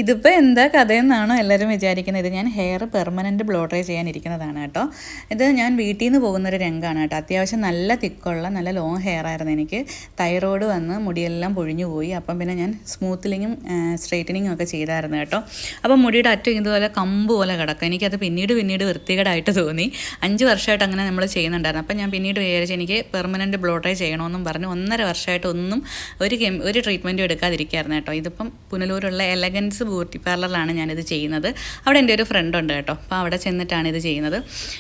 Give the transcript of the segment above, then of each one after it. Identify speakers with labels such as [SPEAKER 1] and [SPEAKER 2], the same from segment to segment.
[SPEAKER 1] ഇതിപ്പോൾ എന്താ കഥയെന്നാണോ എല്ലാവരും വിചാരിക്കുന്നത്. ഇത് ഞാൻ ഹെയർ പെർമനൻറ്റ് ബ്ലോ ഡ്രൈ ചെയ്യാനിരിക്കുന്നതാണ് കേട്ടോ. ഇത് ഞാൻ വീട്ടിൽ നിന്ന് പോകുന്നൊരു രംഗമാണ് കേട്ടോ. അത്യാവശ്യം നല്ല തിക്കുള്ള നല്ല ലോങ് ഹെയർ ആയിരുന്നു എനിക്ക്. തൈറോയ്ഡ് വന്ന് മുടിയെല്ലാം പൊഴിഞ്ഞു പോയി. അപ്പം പിന്നെ ഞാൻ സ്മൂത്തലിങ്ങും സ്ട്രെയിറ്റനിങ്ങും ഒക്കെ ചെയ്തായിരുന്നു കേട്ടോ. അപ്പം മുടിയുടെ അറ്റം ഇതുപോലെ കമ്പ് പോലെ കിടക്കും. എനിക്കത് പിന്നീട് വൃത്തികേടായിട്ട് തോന്നി. 5 വർഷമായിട്ട് അങ്ങനെ നമ്മൾ ചെയ്യുന്നുണ്ടായിരുന്നു. അപ്പം ഞാൻ പിന്നീട് വിചാരിച്ചു എനിക്ക് പെർമനൻറ്റ് ബ്ലോ ഡ്രൈ ചെയ്യണമെന്നും പറഞ്ഞ് 1.5 വർഷമായിട്ട് ഒന്നും ഒരു ട്രീറ്റ്മെൻറ്റും എടുക്കാതിരിക്കുകയായിരുന്നു കേട്ടോ. ഇതിപ്പം പുനലൂരുള്ള എലഗൻസ് ബ്യൂട്ടി പാർലറിലാണ് ഞാനിത് ചെയ്യുന്നത്. അവിടെ എൻ്റെ ഒരു ഫ്രണ്ട് ഉണ്ട് കേട്ടോ. അപ്പോൾ അവിടെ ചെന്നിട്ടാണ് ഇത് ചെയ്യുന്നത്.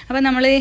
[SPEAKER 1] അപ്പോൾ നമ്മൾ ഈ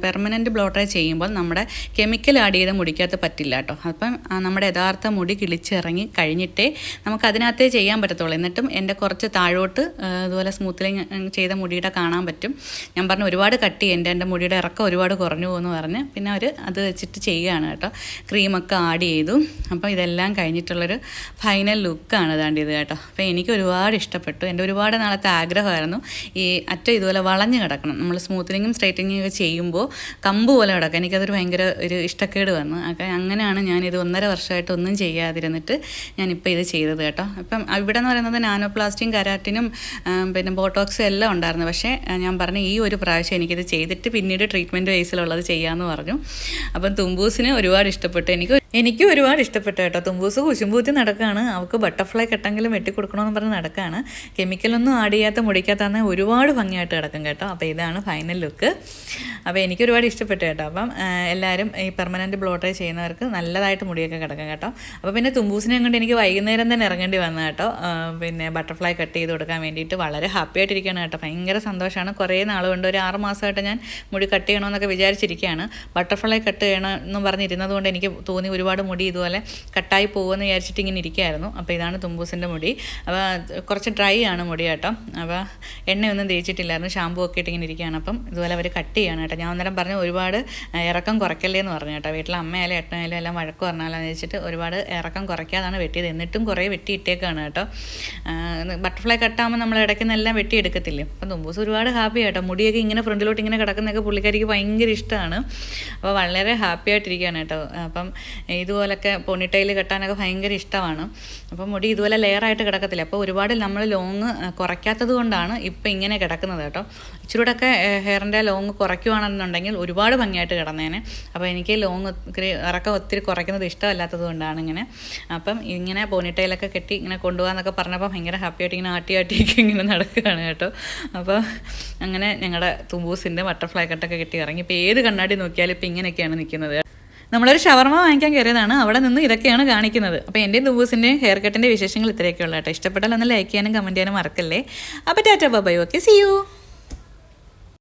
[SPEAKER 1] പെർമനൻറ്റ് ബ്ലോ ഡ്രൈ ചെയ്യുമ്പോൾ നമ്മുടെ കെമിക്കൽ ആഡ് ചെയ്ത് മുടിക്കകത്ത് പറ്റില്ല കേട്ടോ. അപ്പം നമ്മുടെ യഥാർത്ഥ മുടി കിളിച്ചിറങ്ങി കഴിഞ്ഞിട്ടേ നമുക്ക് അതിനകത്തേ ചെയ്യാൻ പറ്റത്തുള്ളൂ. എന്നിട്ടും എൻ്റെ കുറച്ച് താഴോട്ട് ഇതുപോലെ സ്മൂത്തലിങ് ചെയ്ത മുടിയുടെ കാണാൻ പറ്റും. ഞാൻ പറഞ്ഞു ഒരുപാട് കട്ട് ചെയ്യും, എൻ്റെ മുടിയുടെ ഇറക്കം ഒരുപാട് കുറഞ്ഞു പോകുമെന്ന് പറഞ്ഞ് പിന്നെ അവർ അത് വെച്ചിട്ട് ചെയ്യുകയാണ് കേട്ടോ. ക്രീമൊക്കെ ആഡ് ചെയ്തു. അപ്പോൾ ഇതെല്ലാം കഴിഞ്ഞിട്ടുള്ളൊരു ഫൈനൽ ലുക്കാണ് ഇതാണ്ടിത് കേട്ടോ. അപ്പോൾ എനിക്ക് ഒരുപാട് ഇഷ്ടപ്പെട്ടു. എൻ്റെ ഒരുപാട് നാളത്തെ ആഗ്രഹമായിരുന്നു ഈ അറ്റം ഇതുപോലെ വളഞ്ഞ് കിടക്കണം. നമ്മൾ സ്മൂത്തനിങ്ങും സ്ട്രൈറ്റനിങ്ങും ഒക്കെ ചെയ്യുമ്പോൾ കമ്പ് പോലെ കിടക്കാം. എനിക്കതൊരു ഭയങ്കര ഒരു ഇഷ്ടക്കേട് വന്നു. അങ്ങനെയാണ് ഞാനിത് 1.5 വർഷമായിട്ട് ഒന്നും ചെയ്യാതിരുന്നിട്ട് ഞാനിപ്പോൾ ഇത് ചെയ്തത് കേട്ടോ. അപ്പം ഇവിടെ എന്ന് പറയുന്നത് നാനോപ്ലാസ്റ്റിയും കരാറ്റിനും പിന്നെ ബോട്ടോക്സും എല്ലാം ഉണ്ടായിരുന്നു. പക്ഷേ ഞാൻ പറഞ്ഞു ഈ ഒരു പ്രാവശ്യം എനിക്കിത് ചെയ്തിട്ട് പിന്നീട് ട്രീറ്റ്മെൻറ്റ് ബേസിലുള്ളത് ചെയ്യാമെന്ന് പറഞ്ഞു. അപ്പം തുമ്പൂസിന് ഒരുപാട് ഇഷ്ടപ്പെട്ടു. എനിക്കും ഒരുപാട് ഇഷ്ടപ്പെട്ടു കേട്ടോ. തുമ്പൂസ് കുശുമ്പൂത്തി നടക്കുകയാണ്. അവൾക്ക് ബട്ടർഫ്ലൈ കെട്ടെങ്കിലും വെട്ടിക്കൊടുക്കണമെന്ന് പറഞ്ഞ് നടക്കുകയാണ്. കെമിക്കലൊന്നും ആഡ് ചെയ്യാത്ത മുടിക്കാത്തന്നെ ഒരുപാട് ഭംഗിയായിട്ട് കിടക്കും കേട്ടോ. അപ്പോൾ ഇതാണ് ഫൈനൽ ലുക്ക്. അപ്പോൾ എനിക്ക് ഒരുപാട് ഇഷ്ടപ്പെട്ടു കേട്ടോ. അപ്പം എല്ലാവരും ഈ പെർമനൻറ്റ് ബ്ലോ ഡ്രൈ ചെയ്യുന്നവർക്ക് നല്ലതായിട്ട് മുടിയൊക്കെ കിടക്കും കേട്ടോ. അപ്പോൾ പിന്നെ തുമ്പൂസിനെ കൊണ്ട് എനിക്ക് വൈകുന്നേരം തന്നെ ഇറങ്ങേണ്ടി വന്നു കേട്ടോ. പിന്നെ ബട്ടർഫ്ലൈ കട്ട് ചെയ്ത് കൊടുക്കാൻ വേണ്ടിയിട്ട് വളരെ ഹാപ്പി ആയിട്ടിരിക്കുകയാണ് കേട്ടോ. ഭയങ്കര സന്തോഷമാണ്. കുറേ നാൾ കൊണ്ട് ഒരു 6 മാസമായിട്ട് ഞാൻ മുടി കട്ട് ചെയ്യണമെന്നൊക്കെ വിചാരിച്ചിരിക്കുകയാണ്. ബട്ടർഫ്ലൈ കട്ട് ചെയ്യണമെന്നും പറഞ്ഞിരുന്നത് കൊണ്ട് എനിക്ക് തോന്നി ഒരുപാട് മുടി ഇതുപോലെ കട്ടായി പോകുമെന്ന് വിചാരിച്ചിട്ട് ഇങ്ങനെ ഇരിക്കുകയായിരുന്നു. അപ്പോൾ ഇതാണ് തുമ്പൂസിൻ്റെ മുടി. അപ്പോൾ കുറച്ച് ഡ്രൈ ആണ് മുടി കേട്ടോ. അപ്പോൾ എണ്ണയൊന്നും തേച്ചിട്ടില്ലായിരുന്നു, ഷാമ്പൂ ഒക്കെ ഇട്ട് ഇങ്ങനെ ഇരിക്കുകയാണ്. അപ്പം ഇതുപോലെ അവർ കട്ട് ചെയ്യാണ് കേട്ടോ. ഞാൻ അന്നേരം പറഞ്ഞു ഒരുപാട് ഇറക്കം കുറയ്ക്കല്ലേ എന്ന് പറഞ്ഞു കേട്ടോ. വീട്ടിൽ അമ്മയായാലും ഏട്ടനായാലും എല്ലാം വഴക്ക് പറഞ്ഞാലെന്ന് വെച്ചിട്ട് ഒരുപാട് ഇറക്കം കുറയ്ക്കാതാണ് വെട്ടിയത്. എന്നിട്ടും കുറേ വെട്ടിയിട്ടേക്കാണ് കേട്ടോ. ബട്ടർഫ്ലൈ കട്ടാകുമ്പോൾ നമ്മൾ ഇടയ്ക്ക് നിന്നെല്ലാം വെട്ടിയെടുക്കത്തില്ലേ. അപ്പം തുമ്പൂസ് ഒരുപാട് ഹാപ്പി ആയിട്ടോ. മുടിയൊക്കെ ഇങ്ങനെ ഫ്രണ്ടിലോട്ട് ഇങ്ങനെ കിടക്കുന്നതൊക്കെ പുള്ളിക്കാരിക്ക് ഭയങ്കര ഇഷ്ടമാണ്. അപ്പോൾ വളരെ ഹാപ്പി ആയിട്ടിരിക്കുകയാണ് കേട്ടോ. അപ്പം ഇതുപോലൊക്കെ പോണിറ്റെയിൽ കെട്ടാനൊക്കെ ഭയങ്കര ഇഷ്ടമാണ്. അപ്പോൾ മുടി ഇതുപോലെ ലെയറായിട്ട് കിടക്കത്തില്ല. അപ്പോൾ ഒരുപാട് നമ്മൾ ലോങ് കുറയ്ക്കാത്തത് കൊണ്ടാണ് ഇപ്പോൾ ഇങ്ങനെ കിടക്കുന്നത് കേട്ടോ. ഇച്ചിരൂടെയൊക്കെ ഹെയറിൻ്റെ ലോങ് കുറയ്ക്കുകയാണെന്നുണ്ടെങ്കിൽ ഒരുപാട് ഭംഗിയായിട്ട് കിടന്നേനെ. അപ്പോൾ എനിക്ക് ലോങ് ഇറക്കം ഒത്തിരി കുറയ്ക്കുന്നത് ഇഷ്ടമല്ലാത്തത് കൊണ്ടാണ് ഇങ്ങനെ. അപ്പം ഇങ്ങനെ പോണിറ്റെയിലൊക്കെ കെട്ടി ഇങ്ങനെ കൊണ്ടുപോകാമെന്നൊക്കെ പറഞ്ഞപ്പോൾ ഭയങ്കര ഹാപ്പിയായിട്ട് ഇങ്ങനെ ആട്ടിയൊക്കെ ഇങ്ങനെ നടക്കുകയാണ് കേട്ടോ. അപ്പോൾ അങ്ങനെ ഞങ്ങളുടെ തുമ്പൂസിൻ്റെ ബട്ടർഫ്ലൈ കട്ടൊക്കെ കെട്ടി ഇറങ്ങി. ഇപ്പോൾ ഏത് കണ്ണാടി നോക്കിയാലും ഇപ്പോൾ ഇങ്ങനെയൊക്കെയാണ് നിൽക്കുന്നത്. നമ്മളൊരു ഷവർമ വാങ്ങിക്കാൻ കയറിയതാണ്. അവിടെ നിന്ന് ഇതൊക്കെയാണ് കാണിക്കുന്നത്. അപ്പോൾ എൻ്റെയും തുമ്പൂസിൻ്റെയും ഹെയർ കട്ടിൻ്റെ വിശേഷങ്ങൾ ഇത്രയൊക്കെയുള്ള കേട്ടോ. ഇഷ്ടപ്പെട്ടാൽ ഒന്ന് ലൈക്ക് ചെയ്യാനും കമൻറ്റ് ചെയ്യാനും മറക്കല്ലേ. അപ്പോൾ tata bye. Okay, see U.